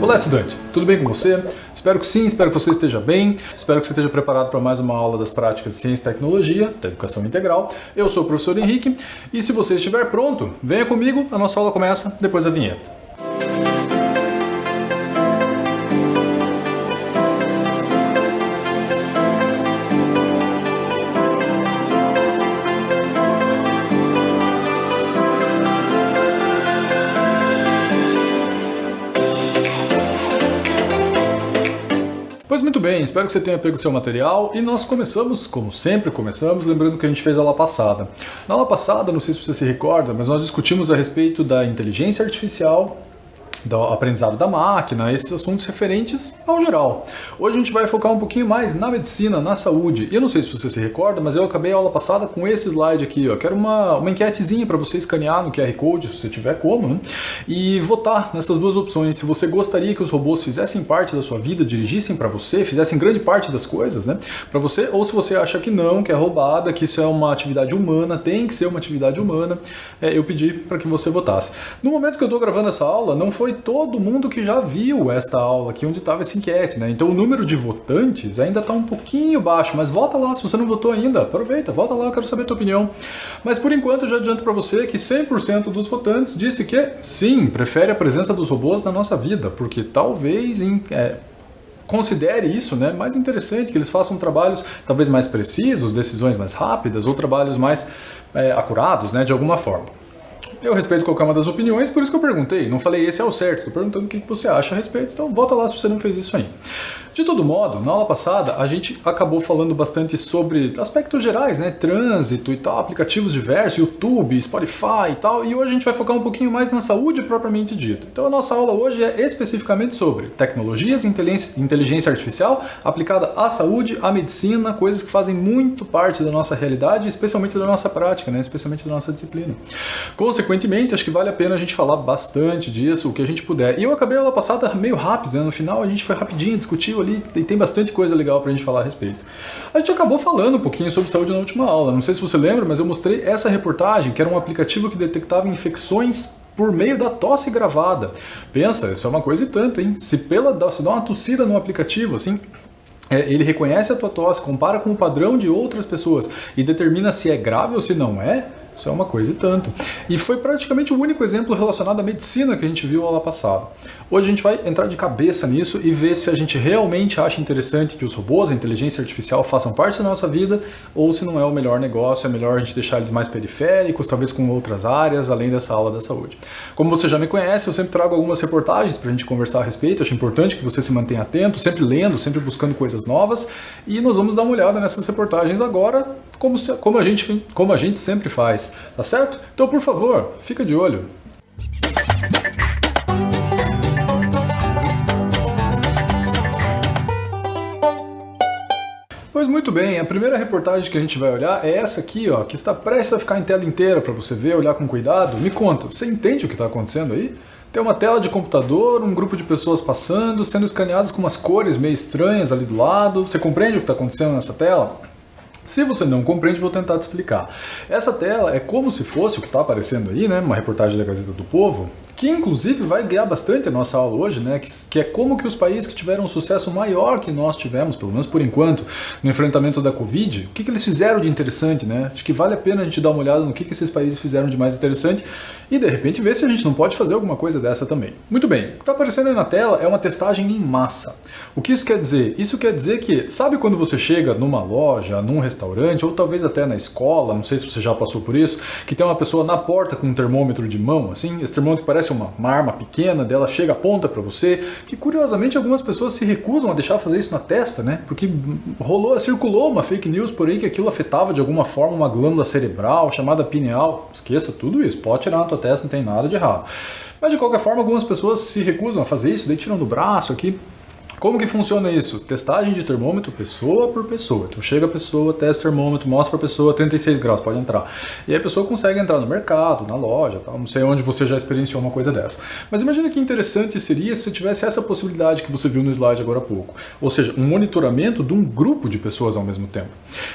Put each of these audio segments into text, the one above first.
Olá, estudante, tudo bem com você? Espero que sim, espero que você esteja bem, espero que você esteja preparado para mais uma aula das práticas de Ciência e Tecnologia, da Educação Integral. Eu sou o professor Henrique e se você estiver pronto, venha comigo, a nossa aula começa depois da vinheta. Pois muito bem, espero que você tenha pego o seu material e nós começamos, como sempre começamos, lembrando que a gente fez a aula passada. Na aula passada, não sei se você se recorda, mas nós discutimos a respeito da inteligência artificial, do aprendizado da máquina, esses assuntos referentes ao geral. Hoje a gente vai focar um pouquinho mais na medicina, na saúde. E eu não sei se você se recorda, mas eu acabei a aula passada com esse slide aqui, ó. Quero uma enquetezinha para você escanear no QR Code, se você tiver como, né? E votar nessas duas opções. Se você gostaria que os robôs fizessem parte da sua vida, dirigissem para você, fizessem grande parte das coisas, né? Para você, ou se você acha que não, que é roubada, que isso é uma atividade humana, tem que ser uma atividade humana, eu pedi para que você votasse. No momento que eu estou gravando essa aula, não foi todo mundo que já viu esta aula aqui onde estava essa enquete, né? Então o número de votantes ainda está um pouquinho baixo, mas volta lá se você não votou ainda, aproveita, volta lá, eu quero saber a tua opinião. Mas por enquanto eu já adianto para você que 100% dos votantes disse que sim, prefere a presença dos robôs na nossa vida, porque talvez considere isso, né, mais interessante, que eles façam trabalhos talvez mais precisos, decisões mais rápidas ou trabalhos mais acurados, né, de alguma forma. Eu respeito qualquer uma das opiniões, por isso que eu perguntei. Não falei esse é o certo, estou perguntando o que você acha a respeito, então volta lá se você não fez isso ainda. De todo modo, na aula passada a gente acabou falando bastante sobre aspectos gerais, né? Trânsito e tal, aplicativos diversos, YouTube, Spotify e tal, e hoje a gente vai focar um pouquinho mais na saúde propriamente dita. Então a nossa aula hoje é especificamente sobre tecnologias, inteligência artificial aplicada à saúde, à medicina, coisas que fazem muito parte da nossa realidade, especialmente da nossa prática, né? Especialmente da nossa disciplina. Consequentemente, acho que vale a pena a gente falar bastante disso, o que a gente puder. E eu acabei a aula passada meio rápido, né? No final a gente foi rapidinho, discutiu ali, e tem bastante coisa legal pra gente falar a respeito. A gente acabou falando um pouquinho sobre saúde na última aula, não sei se você lembra, mas eu mostrei essa reportagem, que era um aplicativo que detectava infecções por meio da tosse gravada. Pensa, isso é uma coisa e tanto, hein? Se dá uma tossida no aplicativo, assim, ele reconhece a tua tosse, compara com o padrão de outras pessoas e determina se é grave ou se não é, isso é uma coisa e tanto. E foi praticamente o único exemplo relacionado à medicina que a gente viu aula passada. Hoje a gente vai entrar de cabeça nisso e ver se a gente realmente acha interessante que os robôs, a inteligência artificial façam parte da nossa vida ou se não é o melhor negócio, é melhor a gente deixar eles mais periféricos, talvez com outras áreas, além dessa aula da saúde. Como você já me conhece, eu sempre trago algumas reportagens para a gente conversar a respeito, acho importante que você se mantenha atento, sempre lendo, sempre buscando coisas novas e nós vamos dar uma olhada nessas reportagens agora, como a gente sempre faz. Tá certo? Então, por favor, fica de olho. Pois muito bem, a primeira reportagem que a gente vai olhar é essa aqui, ó, que está prestes a ficar em tela inteira para você ver, olhar com cuidado. Me conta, você entende o que está acontecendo aí? Tem uma tela de computador, um grupo de pessoas passando, sendo escaneadas com umas cores meio estranhas ali do lado. Você compreende o que está acontecendo nessa tela? Se você não compreende, vou tentar te explicar. Essa tela é como se fosse o que está aparecendo aí, né? Uma reportagem da Gazeta do Povo, que inclusive vai guiar bastante a nossa aula hoje, né? Que é como que os países que tiveram um sucesso maior que nós tivemos, pelo menos por enquanto, no enfrentamento da Covid, o que eles fizeram de interessante, né? Acho que vale a pena a gente dar uma olhada no que esses países fizeram de mais interessante e de repente ver se a gente não pode fazer alguma coisa dessa também. Muito bem, o que está aparecendo aí na tela é uma testagem em massa. O que isso quer dizer? Isso quer dizer que, sabe quando você chega numa loja, num restaurante, ou talvez até na escola, não sei se você já passou por isso, que tem uma pessoa na porta com um termômetro de mão, assim, esse termômetro parece uma arma pequena, dela chega, aponta para você, que curiosamente algumas pessoas se recusam a deixar fazer isso na testa, né? Porque circulou uma fake news por aí que aquilo afetava de alguma forma uma glândula cerebral chamada pineal. Esqueça tudo isso, pode tirar na tua testa, não tem nada de errado. Mas de qualquer forma, algumas pessoas se recusam a fazer isso, daí tiram do braço aqui. Como que funciona isso? Testagem de termômetro pessoa por pessoa. Então chega a pessoa, testa o termômetro, mostra para a pessoa 36 graus, pode entrar. E aí a pessoa consegue entrar no mercado, na loja, tal. Não sei onde você já experienciou uma coisa dessa. Mas imagina que interessante seria se tivesse essa possibilidade que você viu no slide agora há pouco. Ou seja, um monitoramento de um grupo de pessoas ao mesmo tempo.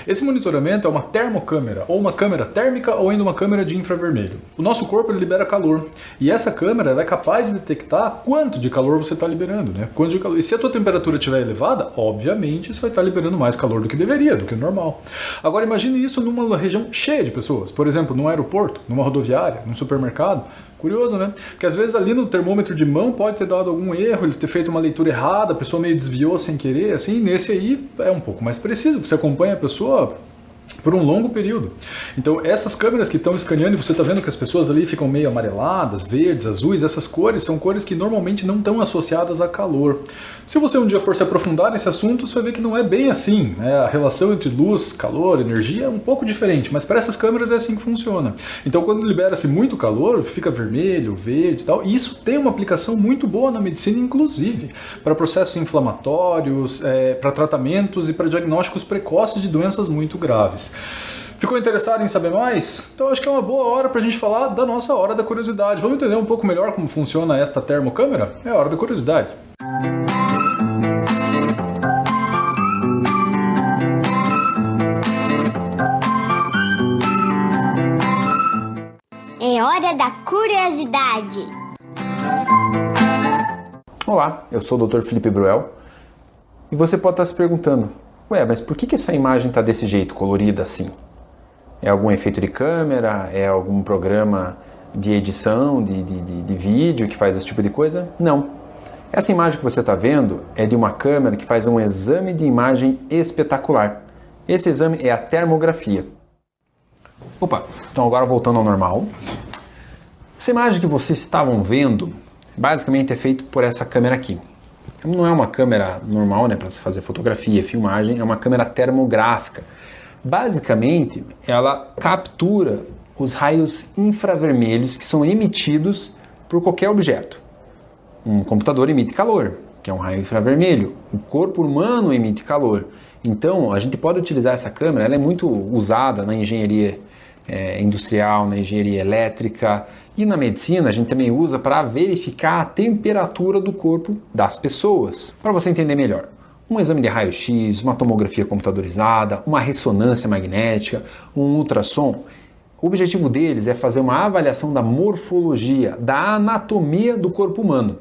Esse monitoramento é uma termocâmera, ou uma câmera térmica, ou ainda uma câmera de infravermelho. O nosso corpo ele libera calor. E essa câmera ela é capaz de detectar quanto de calor você está liberando, né? Quanto de calor. E se a tua temperatura estiver elevada, obviamente você vai estar liberando mais calor do que deveria, do que o normal. Agora imagine isso numa região cheia de pessoas, por exemplo, num aeroporto, numa rodoviária, num supermercado. Curioso, né? Porque às vezes ali no termômetro de mão pode ter dado algum erro, ele ter feito uma leitura errada, a pessoa meio desviou sem querer, assim, nesse aí é um pouco mais preciso, porque você acompanha a pessoa por um longo período. Então essas câmeras que estão escaneando e você está vendo que as pessoas ali ficam meio amareladas, verdes, azuis, essas cores são cores que normalmente não estão associadas a calor. Se você um dia for se aprofundar nesse assunto, você vai ver que não é bem assim, né? A relação entre luz, calor, energia é um pouco diferente, mas para essas câmeras é assim que funciona. Então quando libera-se muito calor, fica vermelho, verde e tal, e isso tem uma aplicação muito boa na medicina, inclusive, para processos inflamatórios, para tratamentos e para diagnósticos precoces de doenças muito graves. Ficou interessado em saber mais? Então acho que é uma boa hora para a gente falar da nossa hora da curiosidade. Vamos entender um pouco melhor como funciona esta termocâmera? É a hora da curiosidade. É hora da curiosidade. Olá, eu sou o Dr. Felipe Bruel e você pode estar se perguntando, mas por que essa imagem está desse jeito, colorida assim? É algum efeito de câmera? É algum programa de edição de vídeo que faz esse tipo de coisa? Não. Essa imagem que você está vendo é de uma câmera que faz um exame de imagem espetacular. Esse exame é a termografia. Então agora voltando ao normal. Essa imagem que vocês estavam vendo, basicamente é feita por essa câmera aqui. Não é uma câmera normal, né, para se fazer fotografia, filmagem, é uma câmera termográfica. Basicamente, ela captura os raios infravermelhos que são emitidos por qualquer objeto. Um computador emite calor, que é um raio infravermelho. O corpo humano emite calor. Então, a gente pode utilizar essa câmera, ela é muito usada na engenharia industrial, na engenharia elétrica e na medicina. A gente também usa para verificar a temperatura do corpo das pessoas. Para você entender melhor, um exame de raio-x, uma tomografia computadorizada, uma ressonância magnética, um ultrassom, o objetivo deles é fazer uma avaliação da morfologia, da anatomia do corpo humano.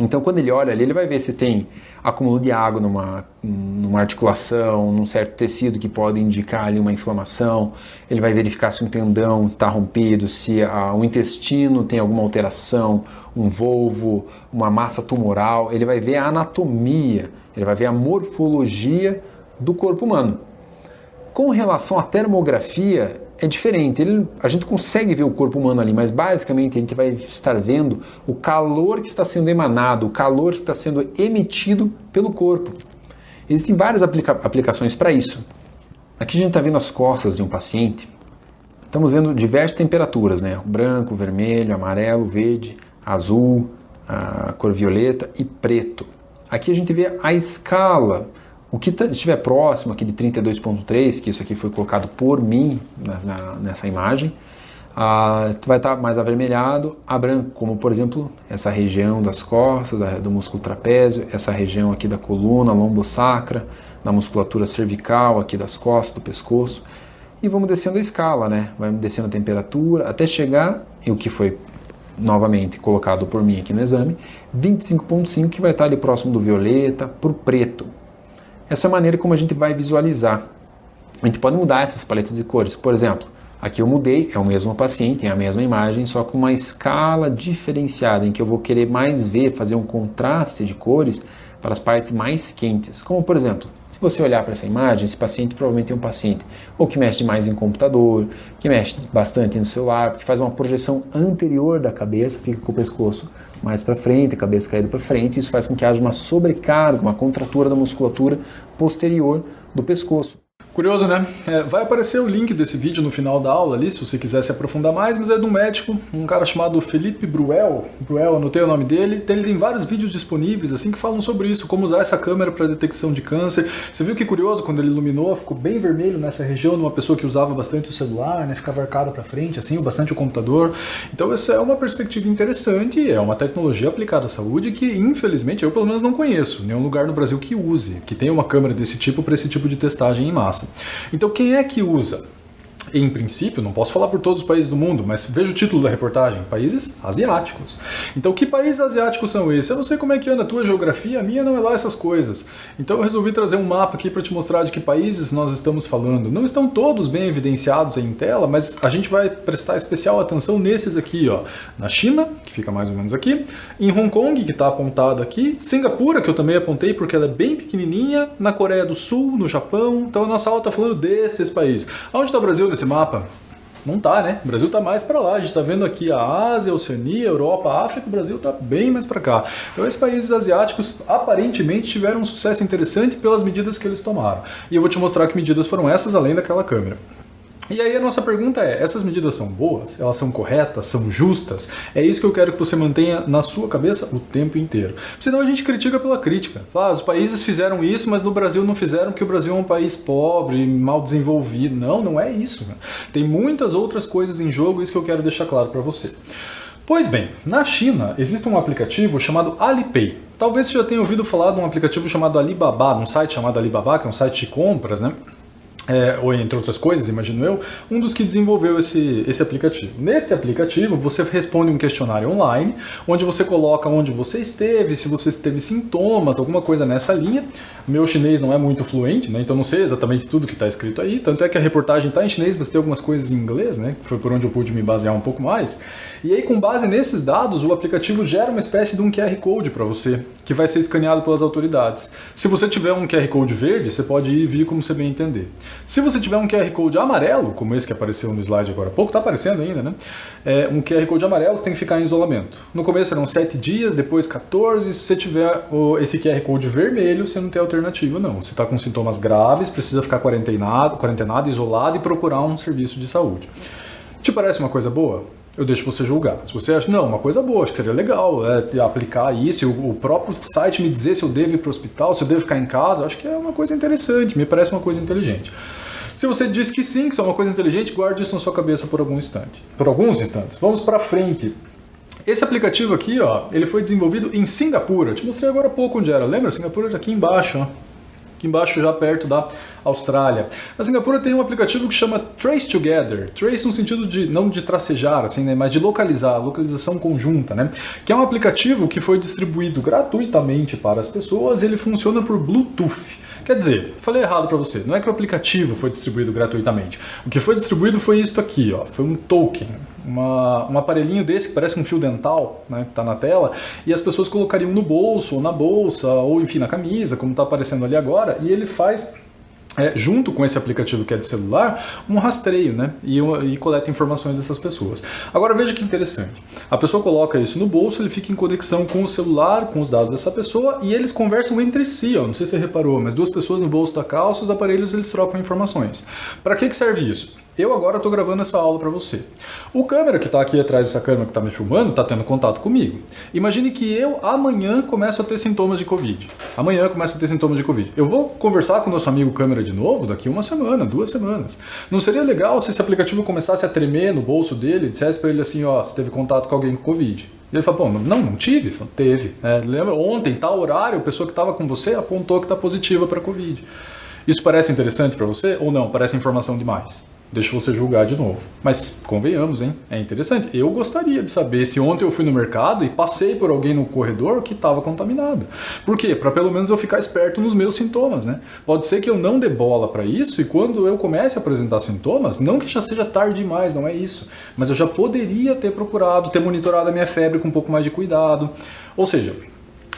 Então, quando ele olha ali, ele vai ver se tem acúmulo de água numa articulação, num certo tecido que pode indicar ali uma inflamação. Ele vai verificar se um tendão está rompido, se o intestino tem alguma alteração, um volvo, uma massa tumoral. Ele vai ver a anatomia, ele vai ver a morfologia do corpo humano. Com relação à termografia, é diferente. A gente consegue ver o corpo humano ali, mas basicamente a gente vai estar vendo o calor que está sendo emanado, o calor que está sendo emitido pelo corpo. Existem várias aplicações para isso. Aqui a gente está vendo as costas de um paciente. Estamos vendo diversas temperaturas, né? Branco, vermelho, amarelo, verde, azul, a cor violeta e preto. Aqui a gente vê a escala. O que estiver próximo aqui de 32.3, que isso aqui foi colocado por mim nessa imagem, vai estar mais avermelhado a branco, como por exemplo essa região das costas, do músculo trapézio, essa região aqui da coluna, lombosacra, da musculatura cervical, aqui das costas, do pescoço. E vamos descendo a escala, né? Vai descendo a temperatura até chegar, e o que foi novamente colocado por mim aqui no exame, 25.5, que vai estar ali próximo do violeta, para o preto. Essa é a maneira como a gente vai visualizar. A gente pode mudar essas paletas de cores. Por exemplo, aqui eu mudei, é o mesmo paciente, é a mesma imagem, só com uma escala diferenciada, em que eu vou querer mais ver, fazer um contraste de cores para as partes mais quentes. Como, por exemplo, se você olhar para essa imagem, esse paciente provavelmente é um paciente ou que mexe mais em computador, que mexe bastante no celular, que faz uma projeção anterior da cabeça, fica com o pescoço mais para frente, a cabeça caída para frente. Isso faz com que haja uma sobrecarga, uma contratura da musculatura posterior do pescoço. Curioso, né? Vai aparecer o link desse vídeo no final da aula ali, se você quiser se aprofundar mais, mas é de um médico, um cara chamado Felipe Bruel, anotei o nome dele, ele tem vários vídeos disponíveis assim que falam sobre isso, como usar essa câmera para detecção de câncer. Você viu que curioso, quando ele iluminou, ficou bem vermelho nessa região, numa pessoa que usava bastante o celular, né? Ficava arcado para frente, assim, bastante o computador. Então essa é uma perspectiva interessante, é uma tecnologia aplicada à saúde que, infelizmente, eu pelo menos não conheço nenhum lugar no Brasil que use, que tenha uma câmera desse tipo para esse tipo de testagem em massa. Então quem é que usa? Em princípio, não posso falar por todos os países do mundo, mas veja o título da reportagem, países asiáticos. Então que países asiáticos são esses? Eu não sei como é que anda a tua geografia, a minha não é lá essas coisas. Então eu resolvi trazer um mapa aqui para te mostrar de que países nós estamos falando. Não estão todos bem evidenciados aí em tela, mas a gente vai prestar especial atenção nesses aqui, ó. Na China, que fica mais ou menos aqui, em Hong Kong, que está apontado aqui, Singapura, que eu também apontei porque ela é bem pequenininha, na Coreia do Sul, no Japão. Então a nossa aula está falando desses países. Onde está o Brasil nesse mapa? Não tá, né? O Brasil está mais para lá. A gente está vendo aqui a Ásia, a Oceania, a Europa, a África. O Brasil está bem mais para cá. Então esses países asiáticos aparentemente tiveram um sucesso interessante pelas medidas que eles tomaram. E eu vou te mostrar que medidas foram essas além daquela câmera. E aí a nossa pergunta é, essas medidas são boas? Elas são corretas? São justas? É isso que eu quero que você mantenha na sua cabeça o tempo inteiro. Senão a gente critica pela crítica. Fala, os países fizeram isso, mas no Brasil não fizeram porque o Brasil é um país pobre, mal desenvolvido. Não, não é isso. Né? Tem muitas outras coisas em jogo, isso que eu quero deixar claro para você. Pois bem, na China existe um aplicativo chamado Alipay. Talvez você já tenha ouvido falar de um aplicativo chamado Alibaba, um site chamado Alibaba, que é um site de compras, né? Ou entre outras coisas, imagino eu, um dos que desenvolveu esse aplicativo. Nesse aplicativo, você responde um questionário online, onde você coloca onde você esteve, se você teve sintomas, alguma coisa nessa linha. Meu chinês não é muito fluente, né? Então não sei exatamente tudo que está escrito aí, tanto é que a reportagem está em chinês, mas tem algumas coisas em inglês, né? Que foi por onde eu pude me basear um pouco mais. E aí, com base nesses dados, o aplicativo gera uma espécie de um QR Code para você, que vai ser escaneado pelas autoridades. Se você tiver um QR Code verde, você pode ir e vir como você bem entender. Se você tiver um QR Code amarelo, como esse que apareceu no slide agora há pouco, está aparecendo ainda, né? Um QR Code amarelo, você tem que ficar em isolamento. No começo eram 7 dias, depois 14. Se você tiver esse QR Code vermelho, você não tem alternativa, não. Você está com sintomas graves, precisa ficar quarentenado, isolado e procurar um serviço de saúde. Te parece uma coisa boa? Eu deixo você julgar. Se você acha, não, uma coisa boa, acho que seria legal aplicar isso, e o próprio site me dizer se eu devo ir para o hospital, se eu devo ficar em casa, acho que é uma coisa interessante, me parece uma coisa inteligente. Se você diz que sim, que isso é uma coisa inteligente, guarde isso na sua cabeça por alguns instantes. Vamos para frente. Esse aplicativo aqui, ó, ele foi desenvolvido em Singapura. Te mostrei agora há pouco onde era. Lembra? Singapura era aqui embaixo, ó. Aqui embaixo, já perto da Austrália. Na Singapura tem um aplicativo que chama Trace Together. Trace no sentido de, não de tracejar, assim, né, mas de localização conjunta, né? Que é um aplicativo que foi distribuído gratuitamente para as pessoas e ele funciona por Bluetooth. Quer dizer, falei errado para você, não é que o aplicativo foi distribuído gratuitamente. O que foi distribuído foi isso aqui, ó, foi um token, um aparelhinho desse que parece um fio dental, né, que está na tela, e as pessoas colocariam no bolso, ou na bolsa, ou enfim, na camisa, como está aparecendo ali agora, e ele faz... junto com esse aplicativo que é de celular, um rastreio, né? E coleta informações dessas pessoas. Agora veja que interessante. A pessoa coloca isso no bolso, ele fica em conexão com o celular, com os dados dessa pessoa, e eles conversam entre si, ó. Não sei se você reparou, mas duas pessoas no bolso da calça, os aparelhos eles trocam informações. Para que serve isso? Eu agora estou gravando essa aula para você. O câmera que está aqui atrás dessa câmera que está me filmando está tendo contato comigo. Imagine que eu amanhã começo a ter sintomas de Covid. Amanhã começo a ter sintomas de Covid. Eu vou conversar com o nosso amigo câmera de novo daqui 1 semana, 2 semanas. Não seria legal se esse aplicativo começasse a tremer no bolso dele e dissesse para ele assim, ó, você teve contato com alguém com Covid? E ele fala, pô, não tive. Falo, teve. Lembra, ontem, tal horário, a pessoa que estava com você apontou que está positiva para Covid. Isso parece interessante para você ou não? Parece informação demais? Deixa você julgar de novo. Mas convenhamos, hein? É interessante. Eu gostaria de saber se ontem eu fui no mercado e passei por alguém no corredor que estava contaminado. Por quê? Para pelo menos eu ficar esperto nos meus sintomas, né? Pode ser que eu não dê bola para isso e quando eu comece a apresentar sintomas, não que já seja tarde demais, não é isso. Mas eu já poderia ter procurado, ter monitorado a minha febre com um pouco mais de cuidado. Ou seja...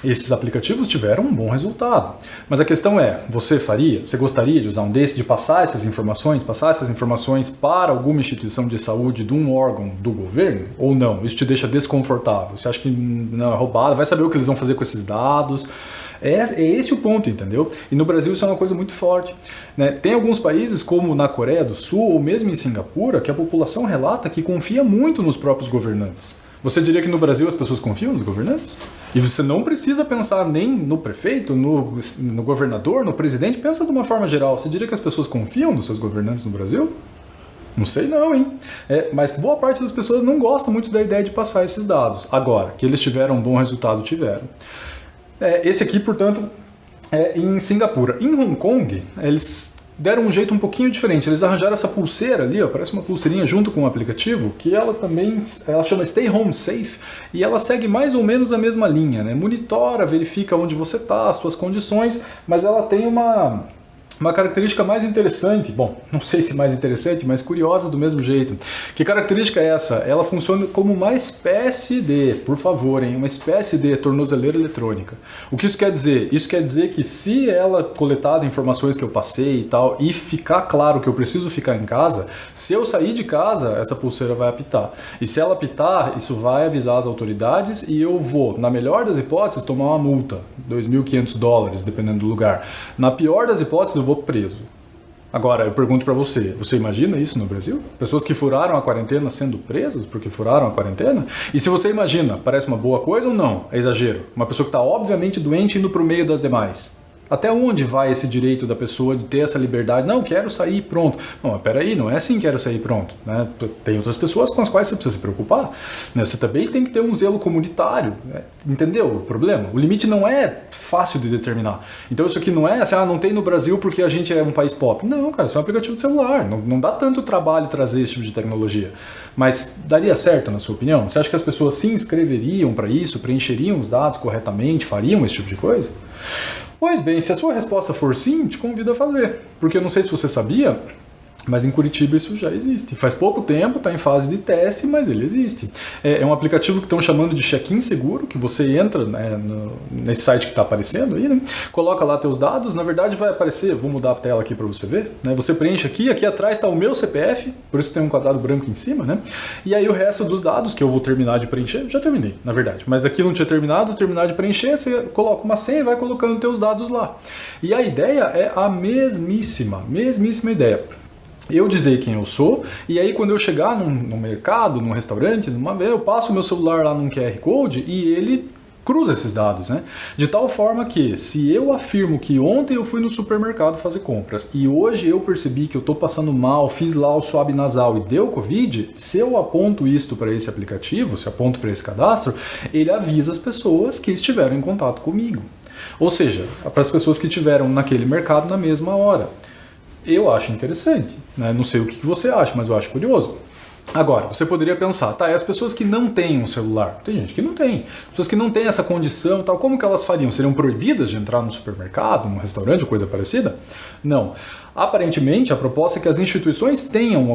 esses aplicativos tiveram um bom resultado. Mas a questão é, você faria? Você gostaria de usar um desses, de passar essas informações para alguma instituição de saúde de um órgão do governo? Ou não? Isso te deixa desconfortável? Você acha que não é roubado? Vai saber o que eles vão fazer com esses dados? É esse o ponto, entendeu? E no Brasil isso é uma coisa muito forte, né? Tem alguns países, como na Coreia do Sul ou mesmo em Singapura, que a população relata que confia muito nos próprios governantes. Você diria que no Brasil as pessoas confiam nos governantes? E você não precisa pensar nem no prefeito, no governador, no presidente, pensa de uma forma geral. Você diria que as pessoas confiam nos seus governantes no Brasil? Não sei não, hein? Mas boa parte das pessoas não gosta muito da ideia de passar esses dados. Agora, que eles tiveram um bom resultado, tiveram. Esse aqui, portanto, é em Singapura. Em Hong Kong, eles deram um jeito um pouquinho diferente. Eles arranjaram essa pulseira ali, ó, parece uma pulseirinha junto com o aplicativo, que ela chama Stay Home Safe, e ela segue mais ou menos a mesma linha, né? Monitora, verifica onde você está, as suas condições, mas ela tem uma característica mais interessante, bom, não sei se mais interessante, mas curiosa do mesmo jeito. Que característica é essa? Ela funciona como uma espécie de, por favor, uma espécie de tornozeleira eletrônica. O que isso quer dizer? Isso quer dizer que se ela coletar as informações que eu passei e tal, e ficar claro que eu preciso ficar em casa, se eu sair de casa, essa pulseira vai apitar. E se ela apitar, isso vai avisar as autoridades e eu vou, na melhor das hipóteses, tomar uma multa, $2.500, dependendo do lugar. Na pior das hipóteses, eu vou preso. Agora, eu pergunto para você imagina isso no Brasil? Pessoas que furaram a quarentena sendo presas porque furaram a quarentena? E se você imagina, parece uma boa coisa ou não? É exagero. Uma pessoa que está obviamente doente indo para o meio das demais. Até onde vai esse direito da pessoa de ter essa liberdade? Não, quero sair, pronto. Não, mas peraí, não é assim, quero sair, pronto. Né? Tem outras pessoas com as quais você precisa se preocupar. Né? Você também tem que ter um zelo comunitário. Né? Entendeu o problema? O limite não é fácil de determinar. Então isso aqui não é assim, não tem no Brasil porque a gente é um país pop. Não, cara, isso é um aplicativo de celular. Não dá tanto trabalho trazer esse tipo de tecnologia. Mas daria certo, na sua opinião? Você acha que as pessoas se inscreveriam para isso, preencheriam os dados corretamente, fariam esse tipo de coisa? Pois bem, se a sua resposta for sim, te convido a fazer. Porque eu não sei se você sabia, mas em Curitiba isso já existe. Faz pouco tempo, está em fase de teste, mas ele existe. É um aplicativo que estão chamando de check-in seguro, que você entra, né, nesse site que está aparecendo aí, né, coloca lá teus dados, na verdade vai aparecer, vou mudar a tela aqui para você ver, né, você preenche aqui atrás está o meu CPF, por isso tem um quadrado branco em cima, né, e aí o resto dos dados que eu vou terminar de preencher, já terminei, na verdade, mas aqui não tinha terminar de preencher, você coloca uma senha e vai colocando teus dados lá. E a ideia é a mesmíssima ideia. Eu dizer quem eu sou, e aí quando eu chegar num mercado, num restaurante, eu passo o meu celular lá num QR Code e ele cruza esses dados, né? De tal forma que, se eu afirmo que ontem eu fui no supermercado fazer compras e hoje eu percebi que eu estou passando mal, fiz lá o swab nasal e deu Covid, se eu aponto isto para esse aplicativo, se aponto para esse cadastro, ele avisa as pessoas que estiveram em contato comigo. Ou seja, para as pessoas que estiveram naquele mercado na mesma hora. Eu acho interessante, né? Não sei o que você acha, mas eu acho curioso. Agora, você poderia pensar, tá, e as pessoas que não têm um celular? Tem gente que não tem. Pessoas que não têm essa condição, tal, como que elas fariam? Seriam proibidas de entrar no supermercado, num restaurante ou coisa parecida? Não. Aparentemente, a proposta é que as instituições tenham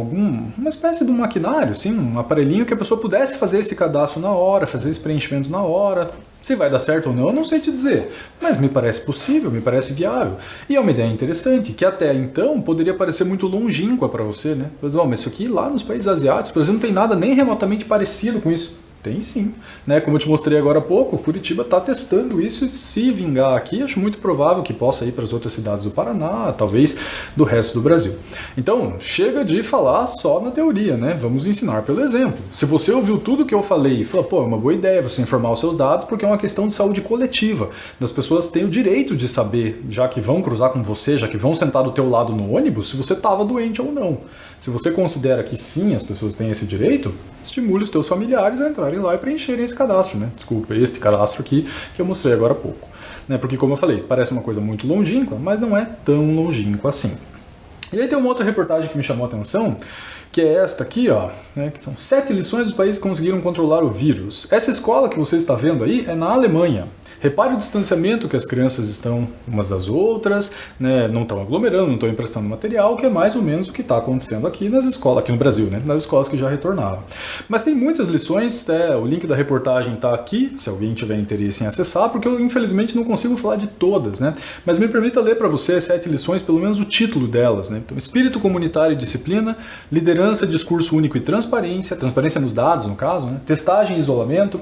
uma espécie de um maquinário, assim, um aparelhinho que a pessoa pudesse fazer esse cadastro na hora, fazer esse preenchimento na hora. Se vai dar certo ou não, eu não sei te dizer, mas me parece possível, me parece viável. E é uma ideia interessante, que até então poderia parecer muito longínqua para você, né? Mas isso aqui lá nos países asiáticos, por exemplo, não tem nada nem remotamente parecido com isso. Tem sim, né? Como eu te mostrei agora há pouco, Curitiba está testando isso e se vingar aqui, acho muito provável que possa ir para as outras cidades do Paraná, talvez do resto do Brasil. Então, chega de falar só na teoria, né? Vamos ensinar pelo exemplo. Se você ouviu tudo que eu falei e falou, pô, é uma boa ideia você informar os seus dados porque é uma questão de saúde coletiva. As pessoas têm o direito de saber, já que vão cruzar com você, já que vão sentar do teu lado no ônibus, se você estava doente ou não. Se você considera que sim, as pessoas têm esse direito, estimule os teus familiares a entrarem lá e preencherem esse cadastro, né? Desculpa, este cadastro aqui que eu mostrei agora há pouco. Né? Porque, como eu falei, parece uma coisa muito longínqua, mas não é tão longínqua assim. E aí tem uma outra reportagem que me chamou a atenção, que é esta aqui, ó, né, que são 7 lições dos países que conseguiram controlar o vírus. Essa escola que você está vendo aí é na Alemanha. Repare o distanciamento que as crianças estão umas das outras, né, não estão aglomerando, não estão emprestando material, que é mais ou menos o que está acontecendo aqui nas escolas, aqui no Brasil, né, nas escolas que já retornaram. Mas tem muitas lições, o link da reportagem está aqui, se alguém tiver interesse em acessar, porque eu infelizmente não consigo falar de todas, né, mas me permita ler para você as 7 lições, pelo menos o título delas, né. Então, espírito comunitário e disciplina, liderança, discurso único e transparência nos dados, no caso, né, testagem e isolamento,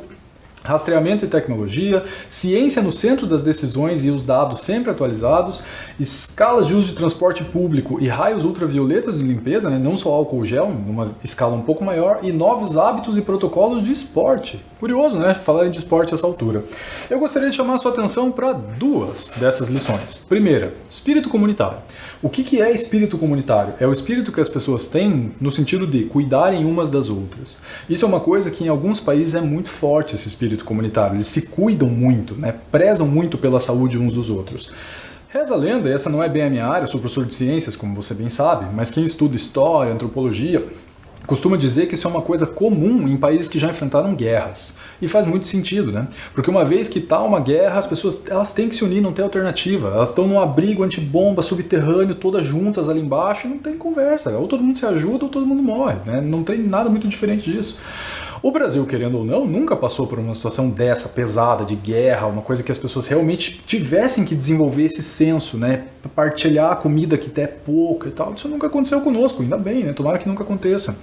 Rastreamento e tecnologia, ciência no centro das decisões e os dados sempre atualizados, escalas de uso de transporte público e raios ultravioletas de limpeza, né, não só álcool gel, numa escala um pouco maior, e novos hábitos e protocolos de esporte. Curioso, né, falarem de esporte a essa altura. Eu gostaria de chamar a sua atenção para duas dessas lições. Primeira, espírito comunitário. O que é espírito comunitário? É o espírito que as pessoas têm no sentido de cuidarem umas das outras. Isso é uma coisa que em alguns países é muito forte, esse espírito comunitário. Eles se cuidam muito, né? Prezam muito pela saúde uns dos outros. Reza a lenda, e essa não é bem a minha área, eu sou professor de ciências, como você bem sabe, mas quem estuda história, antropologia, costuma dizer que isso é uma coisa comum em países que já enfrentaram guerras. E faz muito sentido, né? Porque uma vez que está uma guerra, as pessoas elas têm que se unir, não tem alternativa. Elas estão num abrigo antibomba subterrâneo, todas juntas ali embaixo, e não tem conversa. Ou todo mundo se ajuda ou todo mundo morre, né? Não tem nada muito diferente disso. O Brasil, querendo ou não, nunca passou por uma situação dessa, pesada, de guerra, uma coisa que as pessoas realmente tivessem que desenvolver esse senso, né? Partilhar a comida que até é pouca e tal. Isso nunca aconteceu conosco, ainda bem, né? Tomara que nunca aconteça.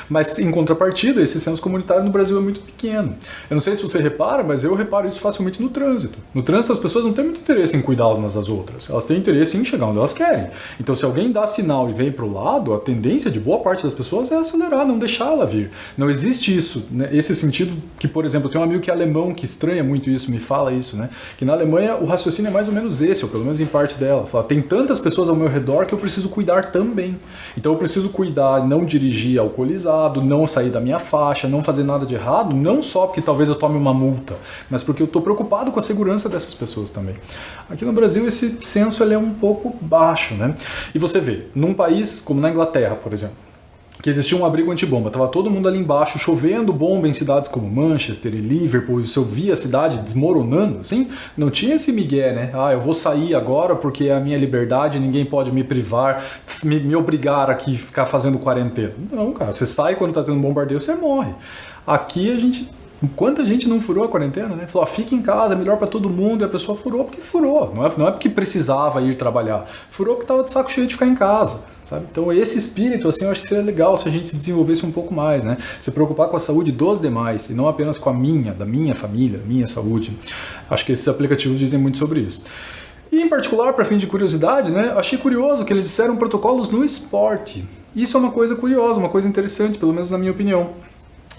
Mas, em contrapartida, esse senso comunitário no Brasil é muito pequeno. Eu não sei se você repara, mas eu reparo isso facilmente no trânsito. No trânsito, as pessoas não têm muito interesse em cuidar umas das outras. Elas têm interesse em chegar onde elas querem. Então, se alguém dá sinal e vem para o lado, a tendência de boa parte das pessoas é acelerar, não deixar ela vir. Não existe isso, né? Esse sentido que, por exemplo, eu tenho um amigo que é alemão que estranha muito isso, me fala isso, né? Que na Alemanha o raciocínio é mais ou menos esse, ou pelo menos em parte dela. Fala, tem tantas pessoas ao meu redor que eu preciso cuidar também. Então eu preciso cuidar, não dirigir alcoolizado, não sair da minha faixa, não fazer nada de errado, não só porque talvez eu tome uma multa, mas porque eu estou preocupado com a segurança dessas pessoas também. Aqui no Brasil esse senso ele é um pouco baixo, né? E você vê, num país como na Inglaterra, por exemplo, que existia um abrigo antibomba, estava todo mundo ali embaixo, chovendo bomba em cidades como Manchester e Liverpool, e se eu via a cidade desmoronando, assim, não tinha esse migué, né? Ah, eu vou sair agora porque é a minha liberdade, ninguém pode me privar, me obrigar aqui a ficar fazendo quarentena. Não, cara, você sai quando está tendo um bombardeio, você morre. Aqui a gente... Quanta gente não furou a quarentena, né? Falou, fica em casa, é melhor para todo mundo, e a pessoa furou porque furou. Não é porque precisava ir trabalhar. Furou porque estava de saco cheio de ficar em casa, sabe? Então esse espírito, assim, eu acho que seria legal se a gente desenvolvesse um pouco mais, né? Se preocupar com a saúde dos demais, e não apenas com a minha, da minha família, minha saúde. Acho que esses aplicativos dizem muito sobre isso. E em particular, para fim de curiosidade, né? Achei curioso que eles disseram protocolos no esporte. Isso é uma coisa curiosa, uma coisa interessante, pelo menos na minha opinião.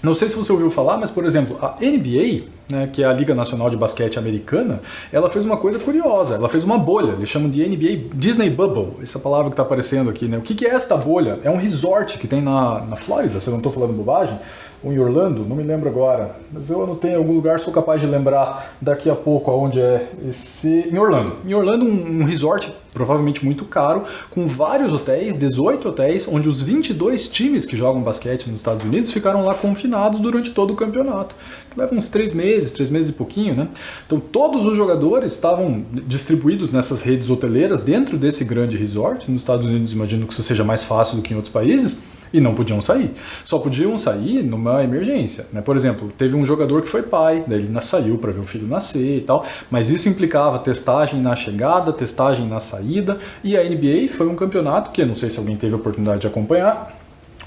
Não sei se você ouviu falar, mas, por exemplo, a NBA, né, que é a Liga Nacional de Basquete Americana, ela fez uma coisa curiosa, ela fez uma bolha, eles chamam de NBA Disney Bubble, essa palavra que está aparecendo aqui, né? O que é esta bolha? É um resort que tem na Flórida, se eu não estou falando bobagem, ou em Orlando, não me lembro agora, mas eu anotei em algum lugar, sou capaz de lembrar daqui a pouco aonde é esse... Em Orlando. Em Orlando, um resort provavelmente muito caro, com vários hotéis, 18 hotéis, onde os 22 times que jogam basquete nos Estados Unidos ficaram lá confinados durante todo o campeonato. Leva uns 3 meses e pouquinho, né? Então todos os jogadores estavam distribuídos nessas redes hoteleiras dentro desse grande resort. Nos Estados Unidos, imagino que isso seja mais fácil do que em outros países. E não podiam sair. Só podiam sair numa emergência, né? Por exemplo, teve um jogador que foi pai, daí ele saiu para ver o filho nascer e tal, mas isso implicava testagem na chegada, testagem na saída, e a NBA foi um campeonato que eu não sei se alguém teve a oportunidade de acompanhar.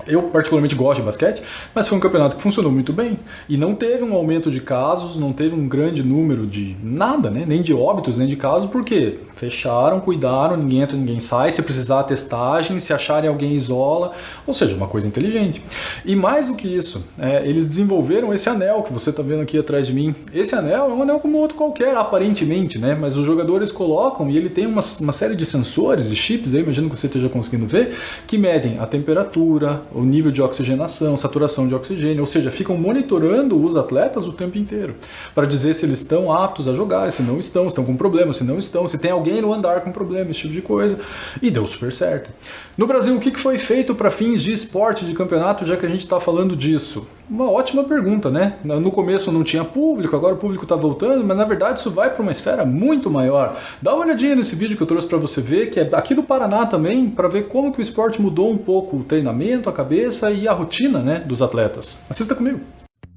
Eu particularmente gosto de basquete, mas foi um campeonato que funcionou muito bem. E não teve um aumento de casos, não teve um grande número de nada, né? Nem de óbitos, nem de casos, porque fecharam, cuidaram, ninguém entra, ninguém sai. Se precisar testagem, se acharem alguém isola, ou seja, uma coisa inteligente. E mais do que isso, eles desenvolveram esse anel que você está vendo aqui atrás de mim. Esse anel é um anel como outro qualquer, aparentemente, né? Mas os jogadores colocam e ele tem uma série de sensores e chips, aí, imagino que você esteja conseguindo ver, que medem a temperatura, o nível de oxigenação, saturação de oxigênio, ou seja, ficam monitorando os atletas o tempo inteiro, para dizer se eles estão aptos a jogar, se não estão com problema, se não estão, se tem alguém no andar com problema, esse tipo de coisa, e deu super certo. No Brasil, o que foi feito para fins de esporte, de campeonato, já que a gente está falando disso? Uma ótima pergunta, né? No começo não tinha público, agora o público está voltando, mas na verdade isso vai para uma esfera muito maior. Dá uma olhadinha nesse vídeo que eu trouxe para você ver, que é aqui do Paraná também, para ver como que o esporte mudou um pouco o treinamento, a cabeça e a rotina, né, dos atletas. Assista comigo.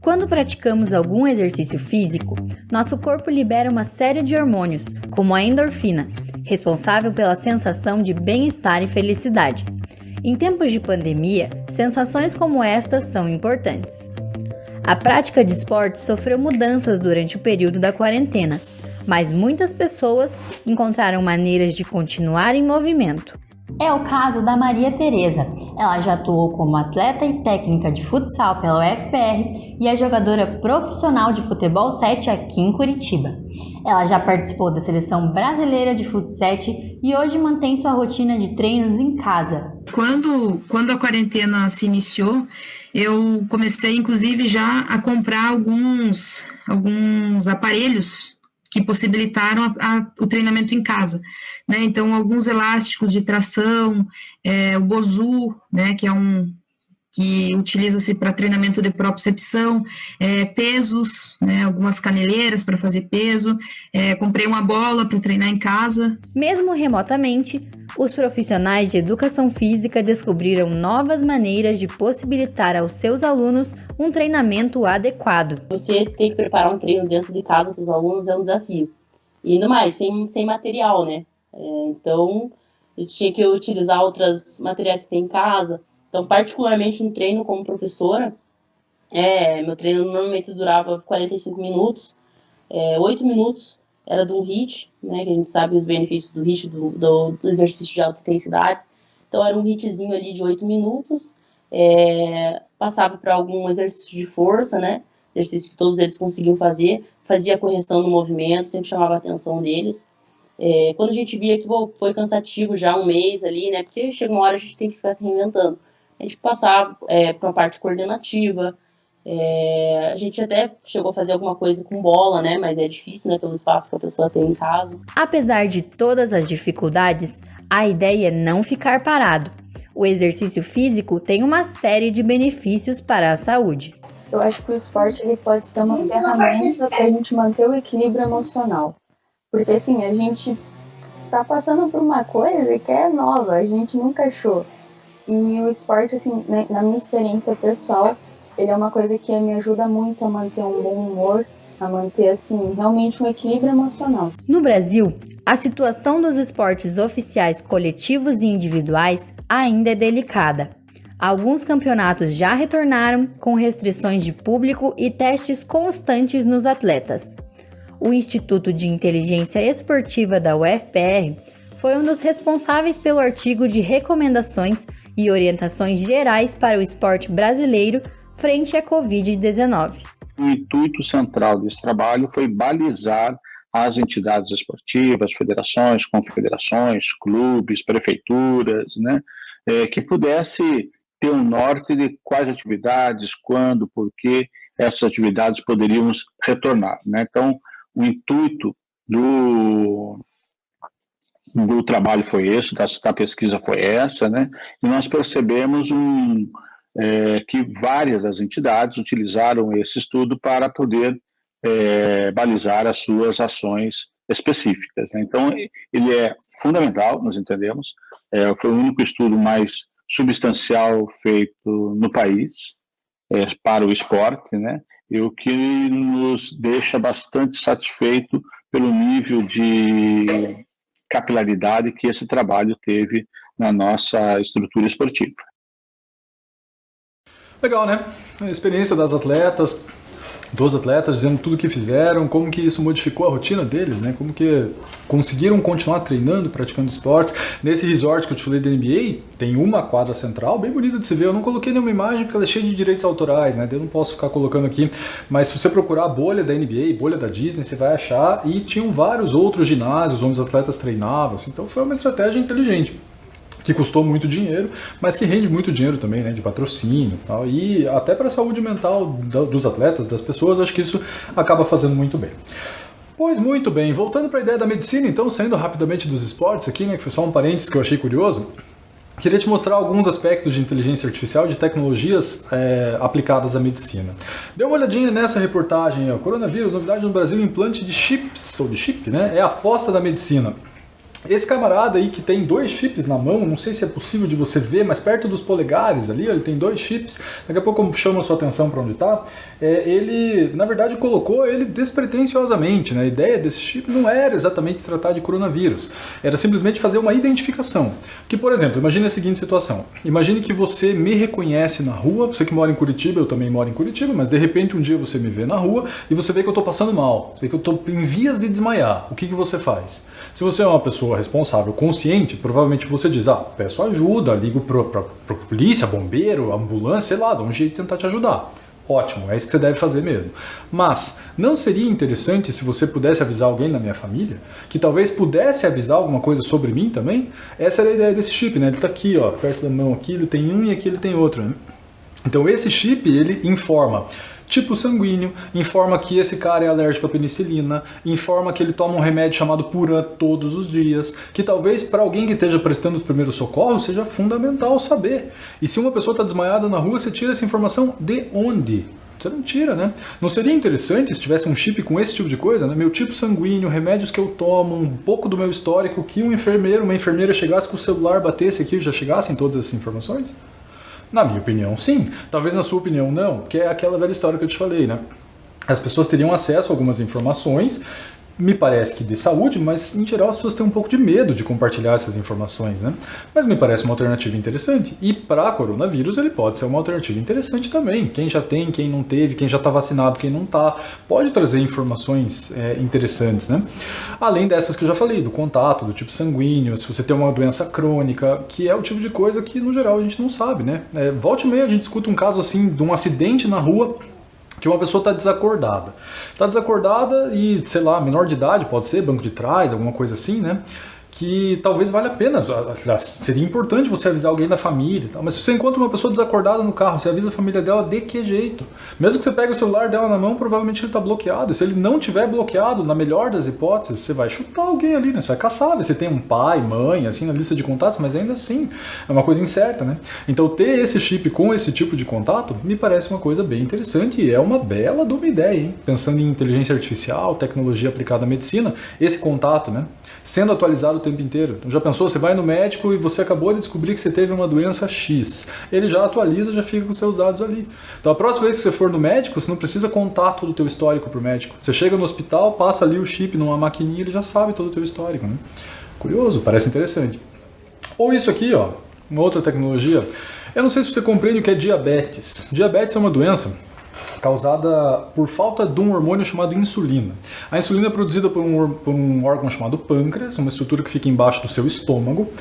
Quando praticamos algum exercício físico, nosso corpo libera uma série de hormônios, como a endorfina, responsável pela sensação de bem-estar e felicidade. Em tempos de pandemia, sensações como estas são importantes. A prática de esportes sofreu mudanças durante o período da quarentena, mas muitas pessoas encontraram maneiras de continuar em movimento. É o caso da Maria Tereza. Ela já atuou como atleta e técnica de futsal pela UFPR e é jogadora profissional de futebol 7 aqui em Curitiba. Ela já participou da seleção brasileira de futsal 7 e hoje mantém sua rotina de treinos em casa. Quando a quarentena se iniciou, eu comecei inclusive já a comprar alguns aparelhos que possibilitaram o treinamento em casa, né? Então, alguns elásticos de tração, o Bosu, né, que utiliza-se para treinamento de propriocepção, pesos, né, algumas caneleiras para fazer peso, comprei uma bola para treinar em casa. Mesmo remotamente, os profissionais de educação física descobriram novas maneiras de possibilitar aos seus alunos um treinamento adequado. Você ter que preparar um treino dentro de casa para os alunos é um desafio. E no mais, sem material, né? Então, eu tinha que utilizar outros materiais que tem em casa. Então, particularmente no treino como professora, meu treino normalmente durava 45 minutos, 8 minutos era de um HIIT, né, que a gente sabe os benefícios do HIIT, do exercício de alta intensidade. Então, era um HIITzinho ali de 8 minutos, passava para algum exercício de força, né, exercício que todos eles conseguiam fazer, fazia a correção do movimento, sempre chamava a atenção deles. Quando a gente via que foi cansativo já um mês ali, né, porque chega uma hora a gente tem que ficar se reinventando. A gente passava para uma parte coordenativa, a gente até chegou a fazer alguma coisa com bola, né? Mas é difícil, né? Pelo espaço que a pessoa tem em casa. Apesar de todas as dificuldades, a ideia é não ficar parado. O exercício físico tem uma série de benefícios para a saúde. Eu acho que o esporte ele pode ser uma ferramenta para a gente manter o equilíbrio emocional. Porque assim, a gente tá passando por uma coisa que é nova, a gente nunca achou. E o esporte, assim, né, na minha experiência pessoal, ele é uma coisa que me ajuda muito a manter um bom humor, a manter, assim, realmente um equilíbrio emocional. No Brasil, a situação dos esportes oficiais coletivos e individuais ainda é delicada. Alguns campeonatos já retornaram com restrições de público e testes constantes nos atletas. O Instituto de Inteligência Esportiva da UFPR foi um dos responsáveis pelo artigo de recomendações e orientações gerais para o esporte brasileiro frente à Covid-19. O intuito central desse trabalho foi balizar as entidades esportivas, federações, confederações, clubes, prefeituras, né, que pudesse ter um norte de quais atividades, quando, por que essas atividades poderiam retornar, né? Então, o intuito do trabalho foi esse, da pesquisa foi essa, né? E nós percebemos que várias das entidades utilizaram esse estudo para poder balizar as suas ações específicas, né? Então, ele é fundamental, nós entendemos, foi o único estudo mais substancial feito no país para o esporte, né? E o que nos deixa bastante satisfeito pelo nível de capilaridade que esse trabalho teve na nossa estrutura esportiva. Legal, né? A experiência dos atletas dizendo tudo o que fizeram, como que isso modificou a rotina deles, né? Como que conseguiram continuar treinando, praticando esportes. Nesse resort que eu te falei da NBA, tem uma quadra central bem bonita de se ver. Eu não coloquei nenhuma imagem porque ela é cheia de direitos autorais, né? Eu não posso ficar colocando aqui, mas se você procurar a bolha da NBA, bolha da Disney, você vai achar, e tinham vários outros ginásios onde os atletas treinavam, assim. Então foi uma estratégia inteligente, que custou muito dinheiro, mas que rende muito dinheiro também, né, de patrocínio e tal, e até para a saúde mental dos atletas, das pessoas, acho que isso acaba fazendo muito bem. Pois muito bem, voltando para a ideia da medicina, então, saindo rapidamente dos esportes aqui, né, que foi só um parênteses que eu achei curioso, queria te mostrar alguns aspectos de inteligência artificial, de tecnologias aplicadas à medicina. Dê uma olhadinha nessa reportagem, ó, coronavírus, novidade no Brasil, implante de chips, ou de chip, né, é a aposta da medicina. Esse camarada aí que tem 2 chips na mão, não sei se é possível de você ver, mas perto dos polegares ali, ó, ele tem 2 chips, daqui a pouco eu chamo a sua atenção para onde está. Ele, na verdade, colocou ele despretensiosamente, né? A ideia desse chip não era exatamente tratar de coronavírus, era simplesmente fazer uma identificação. Que, por exemplo, imagine a seguinte situação, imagine que você me reconhece na rua, você que mora em Curitiba, eu também moro em Curitiba, mas de repente um dia você me vê na rua e você vê que eu estou passando mal, você vê que eu estou em vias de desmaiar, o que você faz? Se você é uma pessoa responsável, consciente, provavelmente você diz, peço ajuda, ligo para polícia, bombeiro, ambulância, sei lá, dá um jeito de tentar te ajudar. Ótimo, é isso que você deve fazer mesmo. Mas não seria interessante se você pudesse avisar alguém na minha família, que talvez pudesse avisar alguma coisa sobre mim também? Essa era a ideia desse chip, né? Ele está aqui, ó, perto da mão aqui, ele tem um e aqui ele tem outro, né? Então esse chip, ele informa tipo sanguíneo, informa que esse cara é alérgico à penicilina, informa que ele toma um remédio chamado Puran todos os dias, que talvez para alguém que esteja prestando os primeiros socorros seja fundamental saber. E se uma pessoa está desmaiada na rua, você tira essa informação de onde? Você não tira, né? Não seria interessante se tivesse um chip com esse tipo de coisa, né? Meu tipo sanguíneo, remédios que eu tomo, um pouco do meu histórico, que um enfermeiro, uma enfermeira chegasse com o celular, batesse aqui e já chegassem todas essas informações? Na minha opinião, sim. Talvez na sua opinião, não, porque é aquela velha história que eu te falei, né? As pessoas teriam acesso a algumas informações, me parece que de saúde, mas em geral as pessoas têm um pouco de medo de compartilhar essas informações, né? Mas me parece uma alternativa interessante. E para coronavírus ele pode ser uma alternativa interessante também. Quem já tem, quem não teve, quem já está vacinado, quem não está, pode trazer informações interessantes, né? Além dessas que eu já falei, do contato, do tipo sanguíneo, se você tem uma doença crônica, que é o tipo de coisa que no geral a gente não sabe, né? Volta e meia a gente escuta um caso assim de um acidente na rua, que uma pessoa está desacordada. Está desacordada e, sei lá, menor de idade, pode ser, banco de trás, alguma coisa assim, né? Que talvez valha a pena, seria importante você avisar alguém da família, mas se você encontra uma pessoa desacordada no carro, você avisa a família dela de que jeito? Mesmo que você pegue o celular dela na mão, provavelmente ele está bloqueado, e se ele não tiver bloqueado, na melhor das hipóteses, você vai chutar alguém ali, né? Você vai caçar, você tem um pai, mãe, assim, na lista de contatos, mas ainda assim, é uma coisa incerta, né? Então ter esse chip com esse tipo de contato, me parece uma coisa bem interessante, e é uma bela de uma ideia, hein? Pensando em inteligência artificial, tecnologia aplicada à medicina, esse contato, né? Sendo atualizado o tempo inteiro. Então já pensou, você vai no médico e você acabou de descobrir que você teve uma doença X. Ele já atualiza, já fica com os seus dados ali. Então a próxima vez que você for no médico, você não precisa contar todo o teu histórico para o médico. Você chega no hospital, passa ali o chip numa maquininha, ele já sabe todo o teu histórico, né? Curioso, parece interessante. Ou isso aqui, ó, uma outra tecnologia. Eu não sei se você compreende o que é diabetes. Diabetes é uma doença causada por falta de um hormônio chamado insulina. A insulina é produzida por um órgão chamado pâncreas, uma estrutura que fica embaixo do seu estômago,